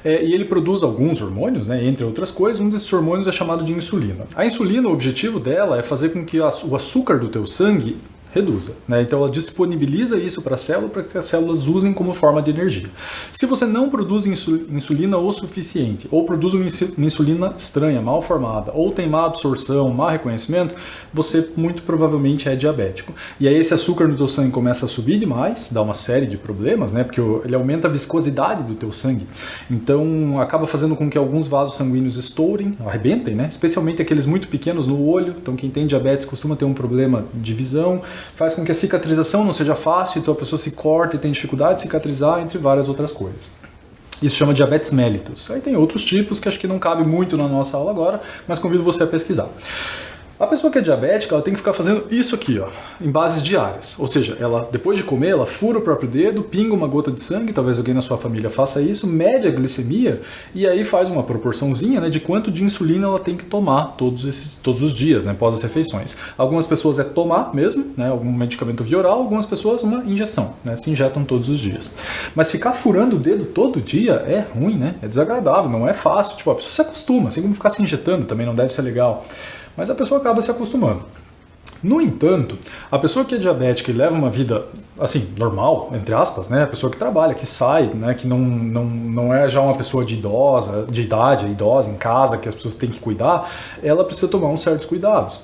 e ele produz alguns hormônios, né, entre outras coisas. Um desses hormônios é chamado de insulina. A insulina, o objetivo dela é fazer com que o açúcar do teu sangue reduza, né? Então ela disponibiliza isso para a célula para que as células usem como forma de energia. Se você não produz insulina o suficiente, ou produz uma insulina estranha, mal formada, ou tem má absorção, má reconhecimento, você muito provavelmente é diabético. E aí esse açúcar no teu sangue começa a subir demais, dá uma série de problemas, né? Porque ele aumenta a viscosidade do teu sangue. Então acaba fazendo com que alguns vasos sanguíneos estourem, arrebentem, né? Especialmente aqueles muito pequenos no olho. Então quem tem diabetes costuma ter um problema de visão, faz com que a cicatrização não seja fácil, então a pessoa se corta e tem dificuldade de cicatrizar, entre várias outras coisas. Isso chama diabetes mellitus. Aí tem outros tipos que acho que não cabe muito na nossa aula agora, mas convido você a pesquisar. A pessoa que é diabética, ela tem que ficar fazendo isso aqui, ó, em bases diárias. Ou seja, ela, depois de comer, ela fura o próprio dedo, pinga uma gota de sangue, talvez alguém na sua família faça isso, mede a glicemia e aí faz uma proporçãozinha, né, de quanto de insulina ela tem que tomar todos os dias, né, após as refeições. Algumas pessoas é tomar mesmo, né, algum medicamento via oral, algumas pessoas uma injeção, né, se injetam todos os dias. Mas ficar furando o dedo todo dia é ruim, né, é desagradável, não é fácil. Tipo, a pessoa se acostuma, assim como ficar se injetando também não deve ser legal. Mas a pessoa acaba se acostumando. No entanto, a pessoa que é diabética e leva uma vida, assim, normal, entre aspas, né? A pessoa que trabalha, que sai, né? Que não é já uma pessoa de idade, idosa, em casa, que as pessoas têm que cuidar, ela precisa tomar uns certos cuidados.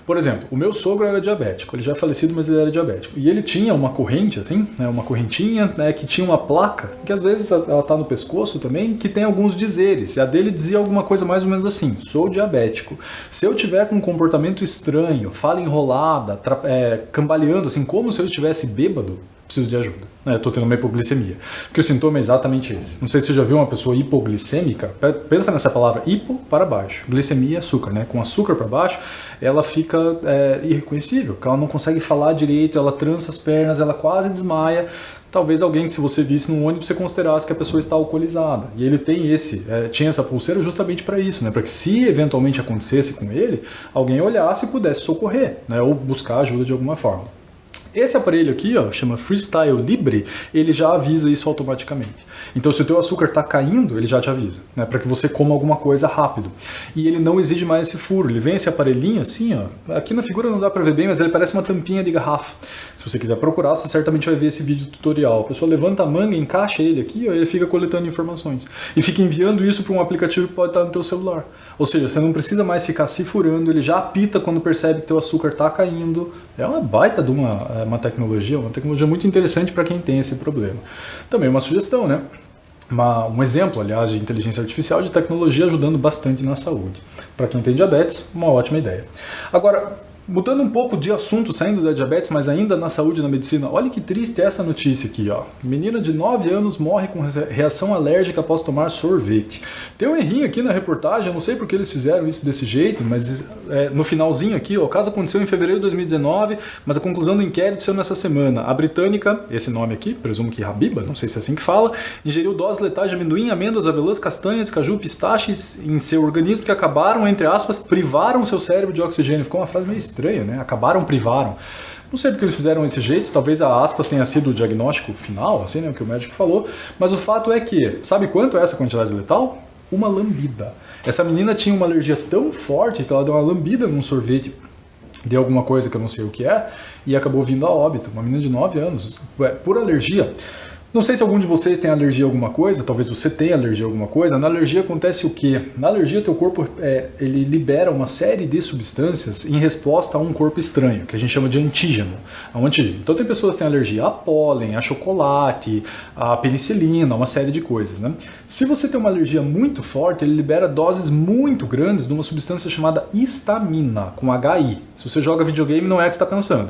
Por exemplo, o meu sogro era diabético, ele já é falecido, mas ele era diabético. E ele tinha uma corrente, assim, né, uma correntinha, né, que tinha uma placa, que às vezes ela está no pescoço também, que tem alguns dizeres. E a dele dizia alguma coisa mais ou menos assim: sou diabético. Se eu tiver com um comportamento estranho, fala enrolada, cambaleando, assim, como se eu estivesse bêbado, preciso de ajuda, né? Estou tendo uma hipoglicemia. Porque o sintoma é exatamente esse. Não sei se você já viu uma pessoa hipoglicêmica, pensa nessa palavra, hipo para baixo, glicemia, açúcar, né? Com açúcar para baixo, ela fica irreconhecível, porque ela não consegue falar direito, ela trança as pernas, ela quase desmaia. Talvez alguém que, se você visse num ônibus, você considerasse que a pessoa está alcoolizada. E ele tem tinha essa pulseira justamente para isso, né? Para que, se eventualmente acontecesse com ele, alguém olhasse e pudesse socorrer, né? Ou buscar ajuda de alguma forma. Esse aparelho aqui, ó, chama Freestyle Libre, ele já avisa isso automaticamente. Então, se o teu açúcar está caindo, ele já te avisa, né, para que você coma alguma coisa rápido. E ele não exige mais esse furo, ele vem esse aparelhinho assim, ó, aqui na figura não dá para ver bem, mas ele parece uma tampinha de garrafa. Se você quiser procurar, você certamente vai ver esse vídeo tutorial. A pessoa levanta a manga, encaixa ele aqui, ó, ele fica coletando informações. E fica enviando isso para um aplicativo que pode estar no teu celular. Ou seja, você não precisa mais ficar se furando, ele já apita quando percebe que teu açúcar está caindo. É uma baita de uma tecnologia muito interessante para quem tem esse problema. Também uma sugestão, né? Um exemplo, aliás, de inteligência artificial, de tecnologia ajudando bastante na saúde. Para quem tem diabetes, uma ótima ideia. Agora, mudando um pouco de assunto, saindo da diabetes, mas ainda na saúde e na medicina, olha que triste essa notícia aqui, ó. Menina de 9 anos morre com reação alérgica após tomar sorvete. Tem um errinho aqui na reportagem, eu não sei porque eles fizeram isso desse jeito, mas no finalzinho aqui, ó, o caso aconteceu em fevereiro de 2019, mas a conclusão do inquérito saiu nessa semana. A britânica, esse nome aqui, presumo que Habiba, não sei se é assim que fala, ingeriu doses letais de amendoim, amêndoas, avelãs, castanhas, caju, pistaches em seu organismo que acabaram, entre aspas, privaram seu cérebro de oxigênio. Ficou uma frase meio estranha, né? Acabaram, privaram. Não sei porque eles fizeram desse jeito, talvez a aspas tenha sido o diagnóstico final, assim, né, o que o médico falou, mas o fato é que, sabe quanto é essa quantidade letal? Uma lambida. Essa menina tinha uma alergia tão forte que ela deu uma lambida num sorvete de alguma coisa que eu não sei o que é, e acabou vindo a óbito. Uma menina de 9 anos, por alergia. Não sei se algum de vocês tem alergia a alguma coisa, talvez você tenha alergia a alguma coisa. Na alergia acontece o quê? Na alergia, teu corpo ele libera uma série de substâncias em resposta a um corpo estranho, que a gente chama de antígeno. Então tem pessoas que têm alergia a pólen, a chocolate, a penicilina, uma série de coisas, né? Se você tem uma alergia muito forte, ele libera doses muito grandes de uma substância chamada histamina, com HI. Se você joga videogame, não é o que você está pensando.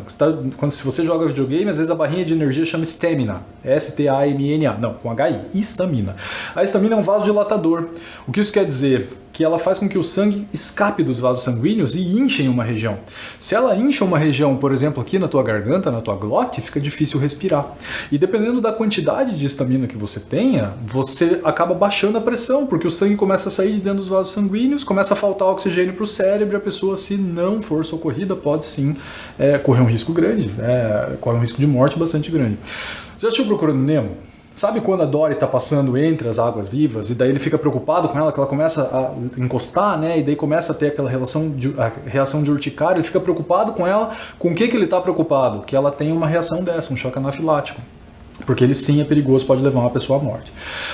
Se você joga videogame, às vezes a barrinha de energia chama stamina, STAMINA, não, com HI, histamina. A histamina é um vasodilatador. O que isso quer dizer? Que ela faz com que o sangue escape dos vasos sanguíneos e inche uma região. Se ela incha uma região, por exemplo, aqui na tua garganta, na tua glote, fica difícil respirar. E dependendo da quantidade de histamina que você tenha, você acaba baixando a pressão, porque o sangue começa a sair de dentro dos vasos sanguíneos, começa a faltar oxigênio para o cérebro, e a pessoa, se não for socorrida, pode sim correr um risco grande, corre um risco de morte bastante grande. Você já assistiu Procurando Nemo? Sabe quando a Dory está passando entre as águas vivas e daí ele fica preocupado com ela, que ela começa a encostar, né? E daí começa a ter aquela reação de urticária, ele fica preocupado com ela. Com o que ele está preocupado? Que ela tem uma reação dessa, um choque anafilático. Porque ele sim é perigoso, pode levar uma pessoa à morte.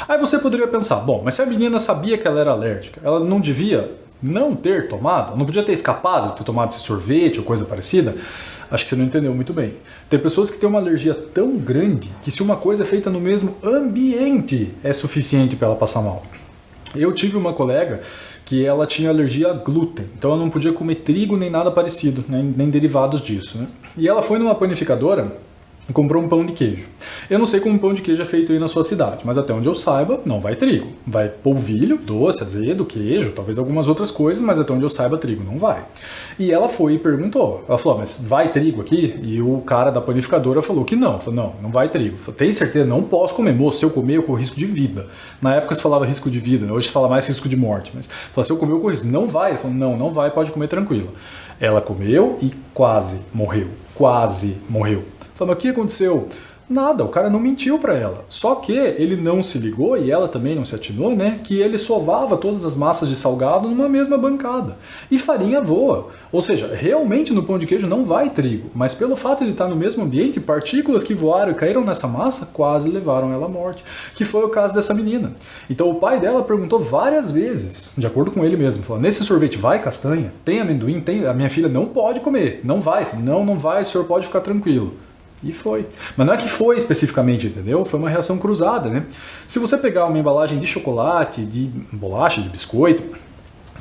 Aí você poderia pensar, bom, mas se a menina sabia que ela era alérgica, ela não devia não ter tomado? Não podia ter escapado de ter tomado esse sorvete ou coisa parecida? Acho que você não entendeu muito bem. Tem pessoas que têm uma alergia tão grande que, se uma coisa é feita no mesmo ambiente, é suficiente para ela passar mal. Eu tive uma colega que ela tinha alergia a glúten, então ela não podia comer trigo nem nada parecido, nem derivados disso, né? E ela foi numa panificadora e comprou um pão de queijo. Eu não sei como um pão de queijo é feito aí na sua cidade, mas até onde eu saiba, não vai trigo. Vai polvilho, doce, azedo, queijo, talvez algumas outras coisas, mas até onde eu saiba, trigo não vai. E ela foi e perguntou. Ela falou, mas vai trigo aqui? E o cara da panificadora falou que não. Falou, não vai trigo. Falei, tem certeza? Não posso comer. Moço, se eu comer, eu corro risco de vida. Na época se falava risco de vida, né? Hoje se fala mais risco de morte. Mas falou, se eu comer, eu corro risco. Não vai. Ela falou, não vai, pode comer tranquilo. Ela comeu e quase morreu. Quase morreu. Falei, mas o que aconteceu? Nada, o cara não mentiu para ela. Só que ele não se ligou, e ela também não se atinou, né? Que ele sovava todas as massas de salgado numa mesma bancada. E farinha voa. Ou seja, realmente no pão de queijo não vai trigo. Mas pelo fato de estar no mesmo ambiente, partículas que voaram e caíram nessa massa quase levaram ela à morte. Que foi o caso dessa menina. Então o pai dela perguntou várias vezes, de acordo com ele mesmo, falou, nesse sorvete vai castanha? Tem amendoim? Tem? A minha filha não pode comer. Não vai. Não vai, o senhor pode ficar tranquilo. E foi. Mas não é que foi especificamente, entendeu? Foi uma reação cruzada, né? Se você pegar uma embalagem de chocolate, de bolacha, de biscoito,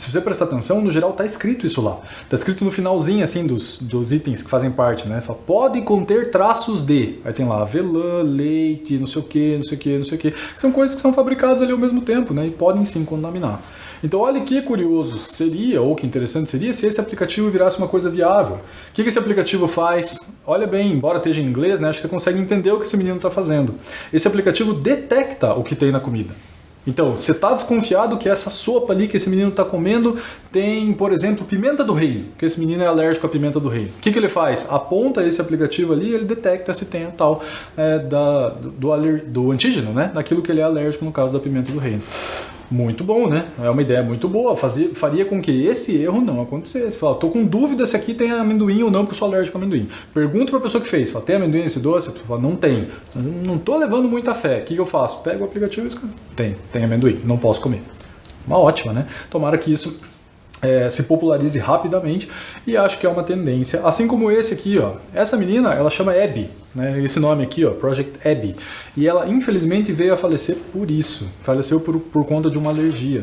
se você prestar atenção, no geral está escrito isso lá. Está escrito no finalzinho assim dos itens que fazem parte, né? Fala, pode conter traços de. Aí tem lá avelã, leite, não sei o que, não sei o que, não sei o que. São coisas que são fabricadas ali ao mesmo tempo, né? E podem sim contaminar. Então olha que curioso seria, ou que interessante seria, se esse aplicativo virasse uma coisa viável. O que esse aplicativo faz? Olha bem, embora esteja em inglês, né, acho que você consegue entender o que esse menino está fazendo. Esse aplicativo detecta o que tem na comida. Então, você está desconfiado que essa sopa ali que esse menino está comendo tem, por exemplo, pimenta do reino, que esse menino é alérgico à pimenta do reino. O que ele faz? Aponta esse aplicativo ali e ele detecta se tem a tal do antígeno, né, daquilo que ele é alérgico, no caso da pimenta do reino. Muito bom, né? É uma ideia muito boa. Faria com que esse erro não acontecesse. Fala, tô com dúvida se aqui tem amendoim ou não, porque eu sou alérgico a amendoim. Pergunto para a pessoa que fez, fala, tem amendoim nesse doce? Fala, não tem. Não tô levando muita fé. O que eu faço? Pego o aplicativo e escrevo. Tem amendoim, não posso comer. Uma ótima, né? Tomara que isso se popularize rapidamente, e acho que é uma tendência, assim como esse aqui, ó. Essa menina, ela chama Abby, né? Esse nome aqui, ó, Project Abby, e ela infelizmente veio a falecer por isso, faleceu por conta de uma alergia,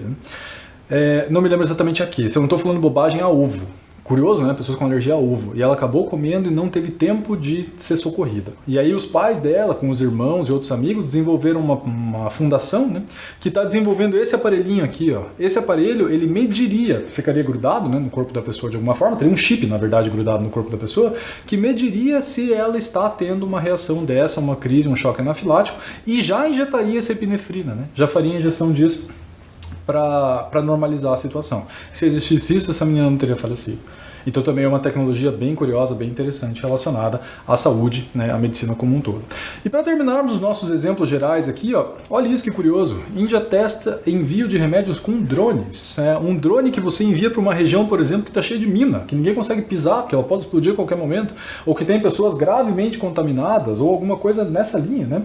né? Não me lembro exatamente aqui, se eu não estou falando bobagem, a ovo. Curioso, né? Pessoas com alergia a ovo. E ela acabou comendo e não teve tempo de ser socorrida. E aí os pais dela, com os irmãos e outros amigos, desenvolveram uma fundação, né, que está desenvolvendo esse aparelhinho aqui, ó. Esse aparelho, ele mediria, ficaria grudado, né, no corpo da pessoa de alguma forma, teria um chip, na verdade, grudado no corpo da pessoa, que mediria se ela está tendo uma reação dessa, uma crise, um choque anafilático, e já injetaria essa epinefrina, né? Já faria a injeção disso para normalizar a situação. Se existisse isso, essa menina não teria falecido. Então também é uma tecnologia bem curiosa, bem interessante, relacionada à saúde, né, à medicina como um todo. E para terminarmos os nossos exemplos gerais aqui, ó, olha isso que curioso. Índia testa envio de remédios com drones. Um drone que você envia para uma região, por exemplo, que está cheia de mina, que ninguém consegue pisar, que ela pode explodir a qualquer momento, ou que tem pessoas gravemente contaminadas, ou alguma coisa nessa linha, né?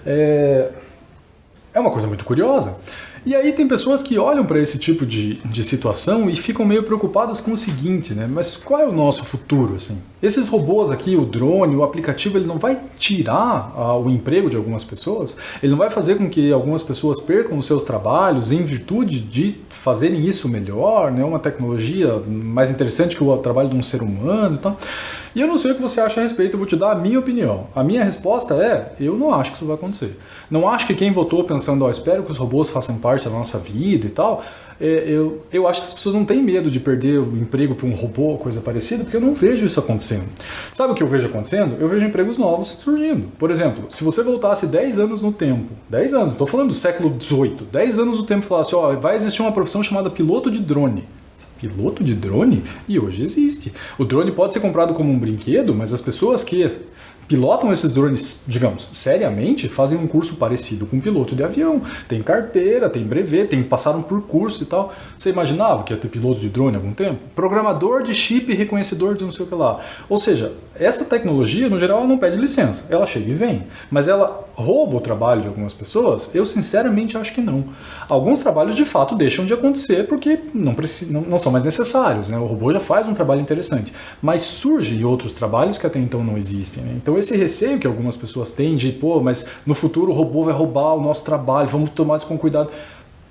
É uma coisa muito curiosa. E aí tem pessoas que olham para esse tipo de situação e ficam meio preocupadas com o seguinte, né? Mas qual é o nosso futuro, assim? Esses robôs aqui, o drone, o aplicativo, ele não vai tirar o emprego de algumas pessoas? Ele não vai fazer com que algumas pessoas percam os seus trabalhos em virtude de fazerem isso melhor, né? Uma tecnologia mais interessante que o trabalho de um ser humano e tal. E eu não sei o que você acha a respeito, eu vou te dar a minha opinião. A minha resposta é, eu não acho que isso vai acontecer. Não acho que quem votou pensando, ó, espero que os robôs façam parte da nossa vida e tal, eu acho que as pessoas não têm medo de perder o emprego para um robô ou coisa parecida, porque eu não vejo isso acontecendo. Sabe o que eu vejo acontecendo? Eu vejo empregos novos surgindo. Por exemplo, se você voltasse 10 anos no tempo, 10 anos, estou falando do século XVIII, 10 anos no tempo e falasse, ó, vai existir uma profissão chamada piloto de drone. Piloto de drone? E hoje existe. O drone pode ser comprado como um brinquedo, mas as pessoas que pilotam esses drones, digamos, seriamente, fazem um curso parecido com piloto de avião. Tem carteira, tem brevet, passaram por curso e tal. Você imaginava que ia ter piloto de drone há algum tempo? Programador de chip reconhecedor de não sei o que lá. Ou seja, essa tecnologia, no geral, ela não pede licença. Ela chega e vem. Mas ela rouba o trabalho de algumas pessoas? Eu, sinceramente, acho que não. Alguns trabalhos, de fato, deixam de acontecer porque não são mais necessários, né? O robô já faz um trabalho interessante. Mas surgem outros trabalhos que até então não existem, né? Então esse receio que algumas pessoas têm de, pô, mas no futuro o robô vai roubar o nosso trabalho, vamos tomar isso com cuidado.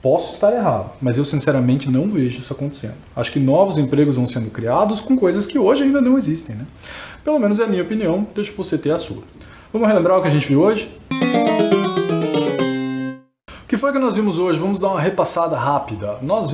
Posso estar errado, mas eu sinceramente não vejo isso acontecendo. Acho que novos empregos vão sendo criados com coisas que hoje ainda não existem, né? Pelo menos é a minha opinião, deixa você ter a sua. Vamos relembrar o que a gente viu hoje? O que foi que nós vimos hoje? Vamos dar uma repassada rápida. Nós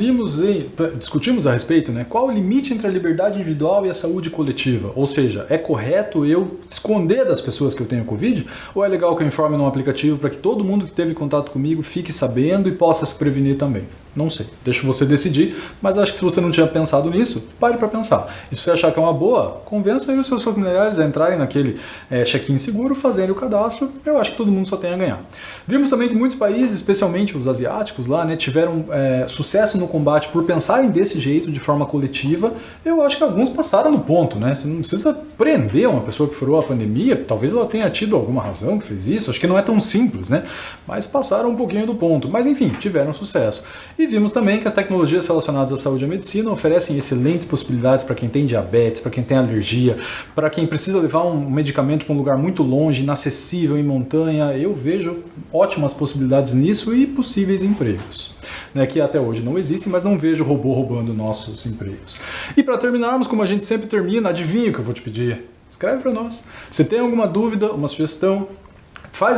discutimos a respeito, né, qual o limite entre a liberdade individual e a saúde coletiva. Ou seja, é correto eu esconder das pessoas que eu tenho Covid? Ou é legal que eu informe num aplicativo para que todo mundo que teve contato comigo fique sabendo e possa se prevenir também? Não sei, deixa você decidir, mas acho que se você não tinha pensado nisso, pare para pensar. E se você achar que é uma boa, convença aí os seus familiares a entrarem naquele check-in seguro, fazerem o cadastro. Eu acho que todo mundo só tem a ganhar. Vimos também que muitos países, especialmente os asiáticos lá, né, tiveram sucesso no combate por pensarem desse jeito, de forma coletiva. Eu acho que alguns passaram no ponto, né? Você não precisa prender uma pessoa que furou a pandemia, talvez ela tenha tido alguma razão que fez isso, acho que não é tão simples, né? Mas passaram um pouquinho do ponto. Mas enfim, tiveram sucesso. E vimos também que as tecnologias relacionadas à saúde e à medicina oferecem excelentes possibilidades para quem tem diabetes, para quem tem alergia, para quem precisa levar um medicamento para um lugar muito longe, inacessível, em montanha. Eu vejo ótimas possibilidades nisso e possíveis empregos, né, que até hoje não existem, mas não vejo robô roubando nossos empregos. E para terminarmos, como a gente sempre termina, adivinha o que eu vou te pedir? Escreve para nós. Se tem alguma dúvida, uma sugestão,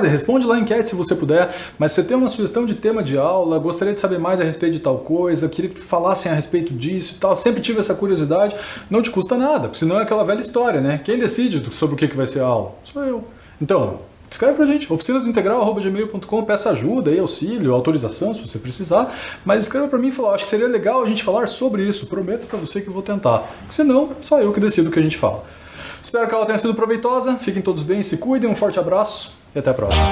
responde lá a enquete se você puder, mas se você tem uma sugestão de tema de aula, gostaria de saber mais a respeito de tal coisa, queria que falassem a respeito disso e tal, sempre tive essa curiosidade, não te custa nada, porque senão é aquela velha história, né? Quem decide sobre o que vai ser a aula? Sou eu. Então, escreve pra gente, oficinasintegral@gmail.com, peça ajuda, auxílio, autorização, se você precisar, mas escreva pra mim e fala, acho que seria legal a gente falar sobre isso, prometo pra você que eu vou tentar, porque senão, só eu que decido o que a gente fala. Espero que ela tenha sido proveitosa, fiquem todos bem, se cuidem, um forte abraço e até a próxima.